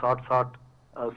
60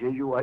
JUI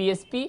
PSP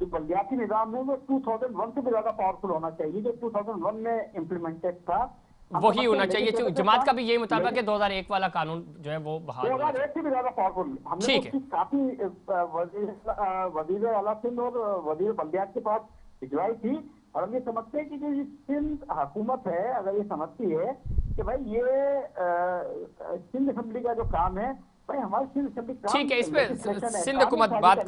جو بلدیاتی نظام ہے وہ 2001 سے بھی زیادہ پاورفل ہونا چاہیے، جو 2001 میں امپلیمنٹڈ تھا وہی ہونا چاہیے. جماعت کا بھی یہی مطالبہ کہ 2001 والا قانون جو ہے وہ بحال ہونا چاہیے. 2001 سے بھی زیادہ پاورفل. ہم نے اس کی کافی وزیر اعلیٰ سندھ اور وزیر بلدیات کے پاس بھجوائی تھی، اور ہم یہ سمجھتے ہیں کہ جو سندھ حکومت ہے اگر یہ سمجھتی ہے کہ بھائی یہ سندھ اسمبلی کا جو کام ہے، بھائی ہماری سندھ اسمبلی کام ٹھیک ہے، اس پہ سندھ حکومت بات،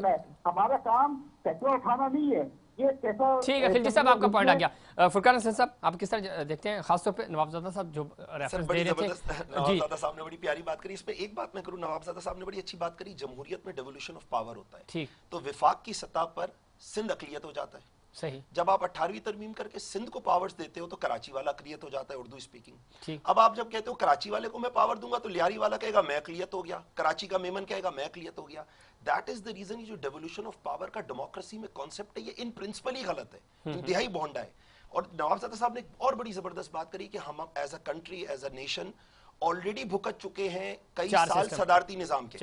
ہمارا کام فیصلہ اٹھانا نہیں ہے. ٹھیک ہے خلجی صاحب آپ کا پوائنٹ آ گیا. فرقان حسین صاحب آپ کس طرح دیکھتے ہیں، خاص طور پہ نواب زادہ صاحب جو ریفرنس دے رہے تھے؟ نواب زادہ صاحب نے بڑی پیاری بات کری. اس پہ ایک بات میں کروں، نواب زادہ صاحب نے بڑی اچھی بات کری. جمہوریت میں ڈیولیوشن آف پاور ہوتا ہے، تو وفاق کی سطح پر سندھ اقلیت ہو جاتا ہے. صحیح. جب آپ 18ویں ترمیم کر کے سندھ کو پاورز دیتے ہو تو کراچی والا اقلیت ہو جاتا ہے اردو اسپیکنگ. اب آپ جب کہتے ہو کراچی والے کو میں پاور دوں گا تو لیاری والا کہے گا میں اقلیت ہو گیا، کراچی کا میمن کہے گا میں اقلیت ہو گیا. That is the reason. یہ جو ڈیولیوشن آف پاور کا ڈیموکریسی میں کانسیپٹ ہے، یہ ان پرنسپل ہی غلط ہے، انتہائی بونڈا ہے. اور نواب زادہ صاحب نے ایک اور بڑی زبردست بات کری کہ ہم as a country, as a nation already بھگت چکے ہیں کئی سال صدارتی نظام کے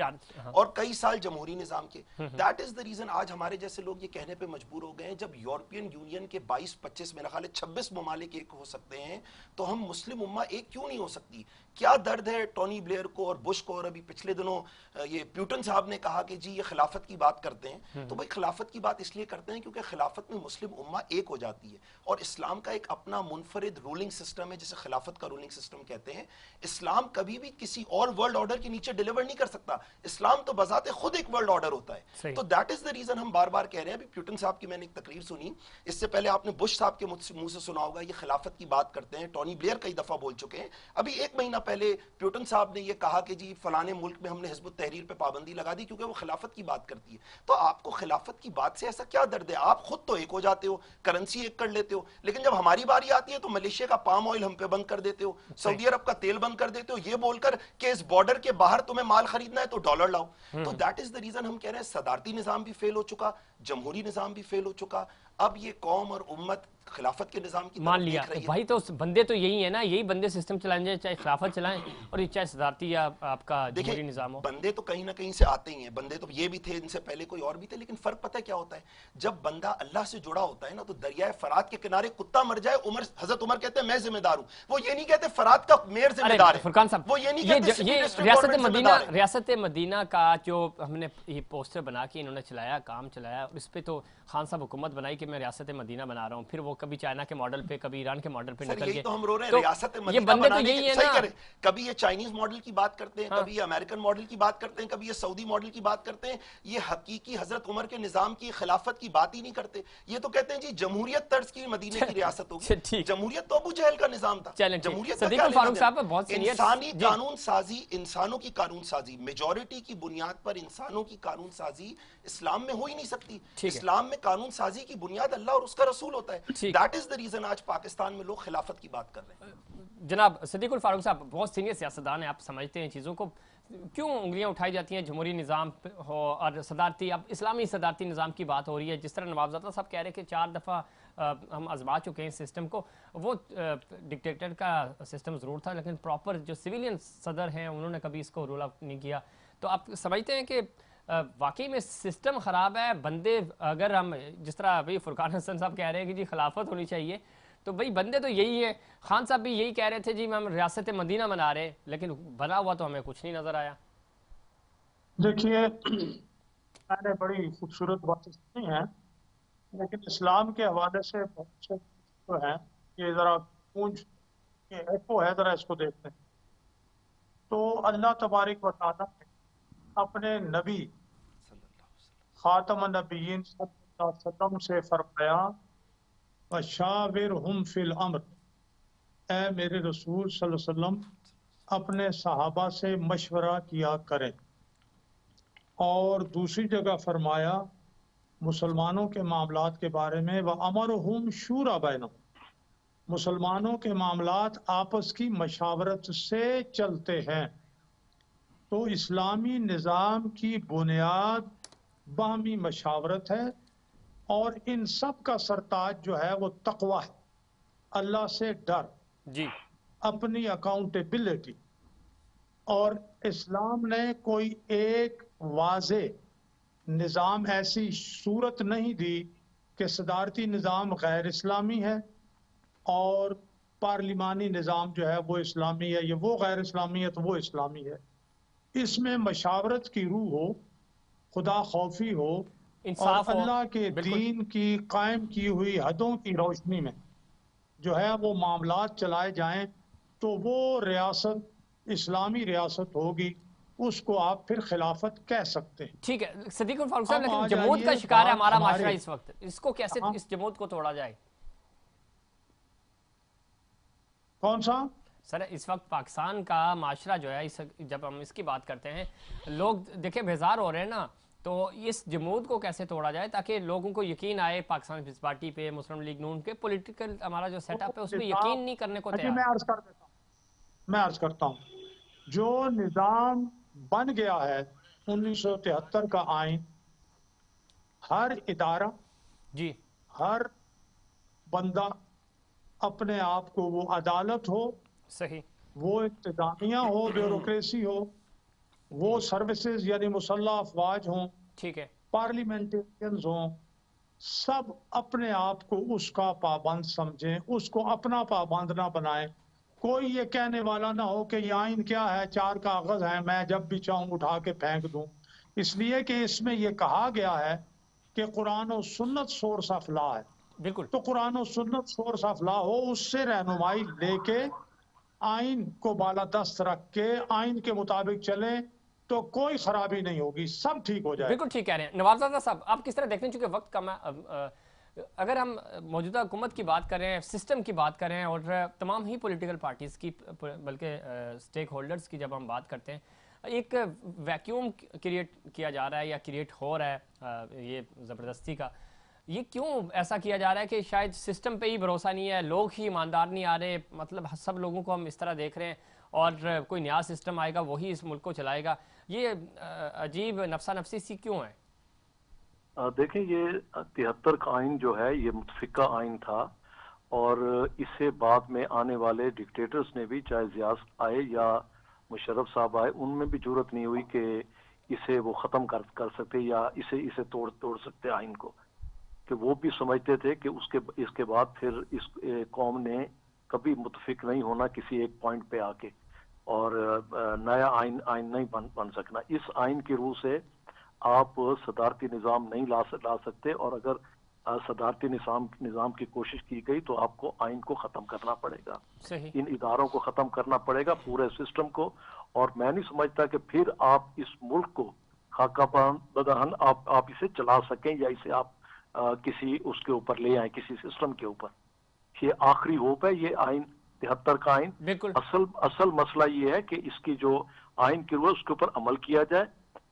اور کئی سال جمہوری نظام کے. دیٹ از دا ریزن آج ہمارے جیسے لوگ یہ کہنے پہ مجبور ہو گئے ہیں جب یورپین یونین کے 22-25 میرا خیال ہے 26 ممالک ایک ہو سکتے ہیں تو ہم مسلم امہ ایک کیوں نہیں ہو سکتی؟ کیا درد ہے ٹونی بلیئر کو اور بش کو، اور ابھی پچھلے دنوں یہ پیوٹن صاحب نے کہا کہ جی یہ خلافت کی بات کرتے ہیں. تو بھائی خلافت کی بات اس لیے کرتے ہیں کیونکہ خلافت میں مسلم امہ ایک ہو جاتی ہے، اور اسلام کا ایک اپنا منفرد رولنگ سسٹم ہے جسے خلافت کا رولنگ سسٹم کہتے ہیں. اسلام کبھی بھی کسی اور ورلڈ آرڈر کے نیچے ڈیلیور نہیں کر سکتا. اسلام تو بذات خود ایک ورلڈ آرڈر ہوتا ہے. تو دیٹ از دا ریزن ہم بار بار کہہ رہے ہیں. ابھی پیوٹن صاحب کی میں نے ایک تقریر سنی، اس سے پہلے آپ نے بش صاحب کے منہ سے سنا ہوگا یہ خلافت کی بات کرتے ہیں. ٹونی بلیئر کئی دفعہ بول چکے ہیں. ابھی 1 مہینہ پہلے پیوٹن صاحب نے یہ کہا کہ جی فلانے ملک میں ہم نے حزب التحریر پہ پابندی لگا دی کیونکہ وہ خلافت کی بات کرتی ہے. تو آپ کو خلافت کی بات سے ایسا کیا درد ہے؟ آپ خود تو ایک ہو جاتے ہو، کرنسی ایک کر لیتے ہو، لیکن جب ہماری باری آتی ہے تو ملیشیا کا پام آئل ہم پہ بند کر دیتے ہو، سعودی عرب کا تیل بند کر دیتے ہو، یہ بول کر کہ اس بارڈر کے باہر تمہیں مال خریدنا ہے تو ڈالر لاؤ. تو دیٹ از دا ریزن ہم کہہ رہے ہیں صدارتی نظام بھی فیل ہو چکا، جمہوری نظام بھی فیل ہو چکا. اب یہ قوم اور امت خلافت کے نظام کی مان لیا بھائی. تو بندے تو یہی ہیں نا، یہی بندے سسٹم چلائیں جائیں، چاہے خلافت چلائیں اور یہ چاہے صدارتی یا آپ کا جمہوری نظام ہو. بندے تو کہیں نہ کہیں سے آتے ہی ہیں. بندے تو یہ بھی تھے، ان سے پہلے کوئی اور بھی تھے، لیکن فرق پتہ ہے کیا ہوتا ہے؟ جب بندہ اللہ سے جڑا ہوتا ہے نا تو دریائے فرات کے کنارے کتا مر جائے، حضرت عمر کہتے ہیں میں ذمہ دار ہوں. وہ یہ نہیں کہتے فرات کا میئر ذمہ دار ہے. فرقان صاحب وہ یہ نہیں کہتے ریاست مدینہ کا جو ہم نے یہ پوسٹر بنا کے انہوں نے چلایا، کام چلایا، اس پہ تو خان صاحب حکومت بنائی کہ میں ریاست مدینہ بنا رہا ہوں، پھر وہ کبھی چائنا کے ماڈل پہ کبھی ایران کے ماڈل پہ نکل گئے. تو ہم رو رہے ہیں ریاست مدینہ بنانے کے، صحیح کریں. کبھی یہ چائنیز ماڈل کی بات کرتے ہیں، کبھی یہ امریکن ماڈل کی بات کرتے ہیں، کبھی یہ سعودی ماڈل کی بات کرتے ہیں. یہ حقیقی حضرت عمر کے نظام کی خلافت کی بات ہی نہیں کرتے. یہ تو کہتے ہیں جی جمہوریت طرز کی مدینے کی ریاست ہوگی. جمہوریت تو ابو جہل کا نظام تھا. جمہوریت انسانی قانون سازی، انسانوں کی قانون سازی، میجورٹی کی بنیاد پر انسانوں کی قانون سازی اسلام میں ہو ہی نہیں سکتی. اسلام میں قانون سازی کی بنیاد اللہ اور اس کا رسول ہوتا ہے. دیٹ از دا ریزن آج پاکستان میں لوگ خلافت کی بات کر رہے ہیں. جناب صدیق الفاروق صاحب بہت سینئر سیاستدان ہیں، آپ سمجھتے ہیں چیزوں کو، کیوں انگلیاں اٹھائی جاتی ہیں جمہوری نظام ہو اور صدارتی، اب اسلامی صدارتی نظام کی بات ہو رہی ہے. جس طرح نواب زادہ صاحب کہہ رہے کہ 4 دفعہ ہم آزما چکے ہیں سسٹم کو. وہ ڈکٹیٹر کا سسٹم ضرور تھا لیکن پراپر جو سویلین صدر ہیں انہوں نے کبھی اس کو رول آؤٹ نہیں کیا. تو آپ سمجھتے ہیں کہ واقعی میں سسٹم خراب ہے؟ بندے اگر ہم جس طرح ابھی فرقان حسن صاحب کہہ رہے ہیں کہ جی خلافت ہونی چاہیے، تو بھئی بندے تو یہی ہیں. خان صاحب بھی یہی کہہ رہے تھے جی ہم ریاست مدینہ بنا رہے، لیکن بنا ہوا تو ہمیں کچھ نہیں نظر آیا. دیکھیے میں نے بڑی خوبصورت باتیں سنی ہیں، لیکن اسلام کے حوالے سے بہت سے جو ہیں یہ ذرا گونج ایکو ہے، ذرا اس کو دیکھتے ہیں. تو اللہ تبارک و تعالیٰ نے اپنے نبی خاتم النبیین صلی اللہ علیہ وسلم سے فرمایا وَشَاوِرْهُمْ فِي الْأَمْرِ، اے میرے رسول صلی اللہ علیہ وسلم اپنے صحابہ سے مشورہ کیا کریں. اور دوسری جگہ فرمایا مسلمانوں کے معاملات کے بارے میں وَأَمَرُهُمْ شُورَى بَيْنَهُمْ، مسلمانوں کے معاملات آپس کی مشاورت سے چلتے ہیں. تو اسلامی نظام کی بنیاد باہمی مشاورت ہے، اور ان سب کا سرتاج جو ہے وہ تقوی ہے، اللہ سے ڈر، جی اپنی اکاؤنٹیبلٹی. اور اسلام نے کوئی ایک واضح نظام ایسی صورت نہیں دی کہ صدارتی نظام غیر اسلامی ہے اور پارلیمانی نظام جو ہے وہ اسلامی ہے، یہ وہ غیر اسلامی ہے تو وہ اسلامی ہے۔ اس میں مشاورت کی روح ہو، خدا خوفی ہو اور انصاف ہو۔ اللہ کے بالکل دین کی قائم کی ہوئی حدوں کی روشنی میں جو ہے وہ معاملات چلائے جائیں تو وہ ریاست اسلامی ریاست ہوگی، اس کو آپ پھر خلافت کہہ سکتے ہیں۔ ٹھیک ہے صدیق الفاروق صاحب، اب لیکن آ جمود کا جائیے شکار ہے بات ہمارا معاشرہ ہمارے، اس وقت، اس کو کیسے ہاں، اس جمود کو توڑا جائے؟ کون سا؟ سر اس وقت پاکستان کا معاشرہ جو ہے، جب ہم اس کی بات کرتے ہیں، لوگ دیکھیں بیزار ہو رہے ہیں نا، تو اس جمود کو کیسے توڑا جائے تاکہ لوگوں کو یقین آئے پاکستان پیپلز پارٹی پہ، مسلم لیگ نون کے پولیٹیکل ہمارا جو سیٹ اپ ہے اس پہ یقین نہیں کرنے کو تیار۔ میں عرض کرتا ہوں جو نظام بن گیا ہے 1973 کا آئین، ہر ادارہ، جی ہر بندہ اپنے آپ کو، وہ عدالت ہو، صحیح، وہ انتظامیہ ہو، بیوروکریسی ہو، وہ سروسز یعنی مسلح افواج ہوں، ٹھیک ہے، پارلیمنٹیرینز ہوں، سب اپنے آپ کو اس کا پابند سمجھیں، اس کو اپنا پابند نہ بنائیں۔ کوئی یہ کہنے والا نہ ہو کہ یہ آئین کیا ہے، 4 کاغذ ہیں، میں جب بھی چاہوں اٹھا کے پھینک دوں، اس لیے کہ اس میں یہ کہا گیا ہے کہ قرآن و سنت سورس آف لا ہے۔ بالکل تو قرآن و سنت سورس آف لا ہو، اس سے رہنمائی لے کے آئین کو بالادست رکھ کے آئین کے مطابق چلیں تو کوئی خرابی نہیں ہوگی، سب ٹھیک ہو جائے۔ بالکل ٹھیک کہہ رہے ہیں نوابزادہ صاحب، آپ کس طرح دیکھتے ہیں؟ چونکہ وقت کم ہے، اگر ہم موجودہ حکومت کی بات کریں، سسٹم کی بات کریں اور تمام ہی پولیٹیکل پارٹیز کی، بلکہ سٹیک ہولڈرز کی جب ہم بات کرتے ہیں، ایک ویکیوم کریٹ کیا جا رہا ہے یا کریٹ ہو رہا ہے یہ زبردستی کا، یہ کیوں ایسا کیا جا رہا ہے کہ شاید سسٹم پہ ہی بھروسہ نہیں ہے، لوگ ہی ایماندار نہیں آ رہے، مطلب سب لوگوں کو ہم اس طرح دیکھ رہے ہیں اور کوئی نیا سسٹم آئے گا وہی اس ملک کو چلائے گا، یہ عجیب نفسا نفسی سی کیوں ہے؟ دیکھیں یہ 73 کا آئین جو ہے یہ متفقہ آئین تھا، اور اسے بعد میں آنے والے ڈکٹیٹرز نے بھی، چاہے ضیاء آئے یا مشرف صاحب آئے، ان میں بھی جرت نہیں ہوئی کہ اسے وہ ختم کر سکتے یا اسے توڑ سکتے آئین کو، کہ وہ بھی سمجھتے تھے کہ اس کے بعد پھر اس قوم نے کبھی متفق نہیں ہونا کسی ایک پوائنٹ پہ آ کے، اور نیا آئین نہیں بن سکنا۔ اس آئین کی روح سے آپ صدارتی نظام نہیں لا سکتے، اور اگر صدارتی نظام کی کوشش کی گئی تو آپ کو آئین کو ختم کرنا پڑے گا، صحیح، ان اداروں کو ختم کرنا پڑے گا، پورے سسٹم کو، اور میں نہیں سمجھتا کہ پھر آپ اس ملک کو خاکہ بدہن آپ اسے چلا سکیں یا اسے آپ کسی اس کے اوپر لے آئیں، کسی سسٹم کے اوپر۔ یہ آخری ہوپ ہے، یہ آئین 73 کا آئین۔ بالکل اصل مسئلہ یہ ہے کہ اس کی جو آئین کی روح ہے اس کے اوپر عمل کیا جائے،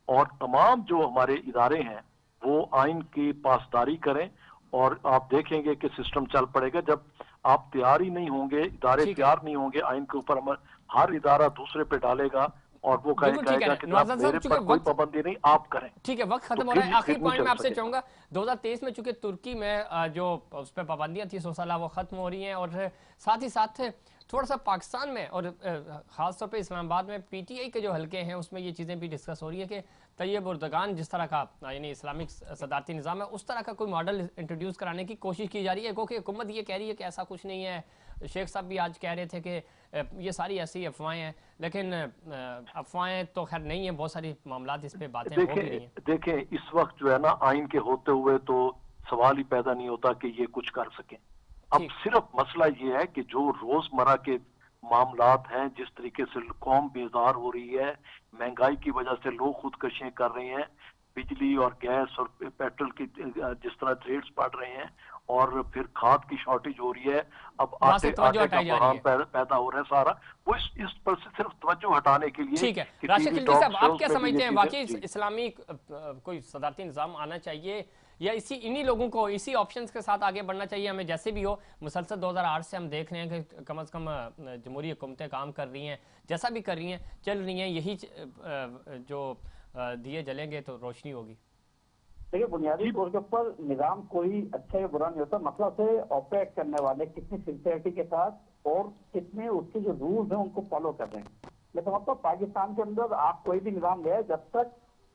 اور تمام جو ہمارے ادارے ہیں وہ آئین کی پاسداری کریں، اور آپ دیکھیں گے کہ سسٹم چل پڑے گا۔ جب آپ تیار ہی نہیں ہوں گے، ادارے تیار نہیں ہوں گے آئین کے اوپر عمل، ہر ادارہ دوسرے پہ ڈالے گا اور وہ کہے گا کہ میرے پر کوئی پابندی نہیں، آپ کریں۔ ٹھیک ہے، وقت ختم ہو رہا ہے، آخری پوائنٹ میں آپ سے چاہوں گا، 2023 میں چونکہ ترکی میں جو اس پہ پابندیاں تھیں 100 سالہ وہ ختم ہو رہی ہیں، اور ساتھ ہی ساتھ تھوڑا سا پاکستان میں اور خاص طور پہ اسلام آباد میں پی ٹی آئی کے جو حلقے ہیں اس میں یہ چیزیں بھی ڈسکس ہو رہی ہیں کہ طیب اردگان جس طرح کا یعنی اسلامک صدارتی نظام ہے اس طرح کا کوئی ماڈل انٹروڈیوس کرانے کی کوشش کی جا رہی ہے، کیونکہ حکومت یہ کہہ رہی ہے کہ ایسا کچھ نہیں ہے۔ شیخ صاحب بھی آج کہہ رہے تھے کہ یہ ساری ایسی افواہیں ہیں، لیکن افواہیں تو خیر نہیں ہیں، بہت ساری معاملات اس پہ باتیں ہو بھی رہی ہیں۔ دیکھیں اس وقت جو ہے نا آئین کے ہوتے ہوئے تو سوال ہی پیدا نہیں ہوتا کہ یہ کچھ کر سکیں۔ اب صرف مسئلہ یہ ہے کہ جو روزمرہ کے معاملات ہیں، جس طریقے سے قوم بیزار ہو رہی ہے، مہنگائی کی وجہ سے لوگ خودکشیاں کر رہے ہیں، بجلی اور گیس اور پیٹرول کی جس طرح ریٹس بڑھ رہے ہیں، اور پھر کھاد کی شارٹیج ہو رہی ہے، اب آٹے کا بحران پیدا ہو رہا ہے، سارا وہ اس پر سے صرف توجہ ہٹانے کے لیے۔ ٹھیک ہے راشد خلجی صاحب، آپ کیا سمجھتے ہیں واقعی اسلامی کوئی صدارتی نظام آنا چاہیے یا انہی لوگوں کو اسی آپشنز کے ساتھ آگے بڑھنا چاہیے؟ ہمیں جیسے بھی ہو، مسلسل 2008 سے ہم دیکھ رہے ہیں کہ کم از کم جمہوری حکومتیں کام کر رہی ہیں، جیسا بھی کر رہی ہیں چل رہی ہیں، یہی جو دیے جلیں گے تو روشنی ہوگی۔ دیکھیے بنیادی طور کے اوپر نظام کوئی اچھا یا برا نہیں ہوتا، مسئلہ سے آپریٹ کرنے والے کتنی سنسیئرٹی کے ساتھ اور کتنے اس کے جو رولز ہیں ان کو فالو کر رہے ہیں۔ لیکن اب تو پاکستان کے اندر آپ کوئی بھی نظام لے جب تک